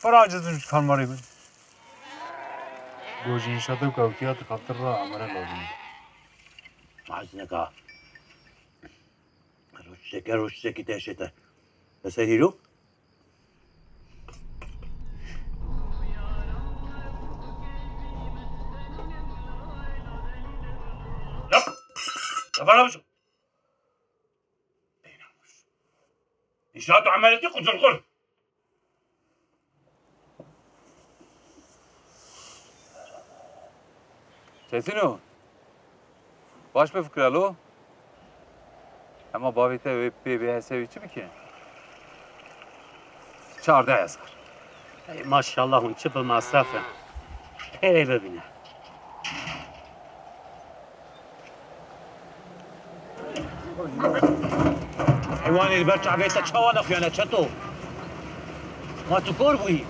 فراجة كان مريض جوجين شادو كوكيات خطر عمره لازم معزنك روشك تاشته بس هيرو لا فرامشو إشاعة عملتي قدس القرن شايفينه باش بفكر له اما بابی ته پی به حسابی چی بکن 14,000 ما شاء الله اون چه به مصرفه خیلی ببینه حيواني اللي برجع بيتك شو انا خيانة شتو ما تكور بوي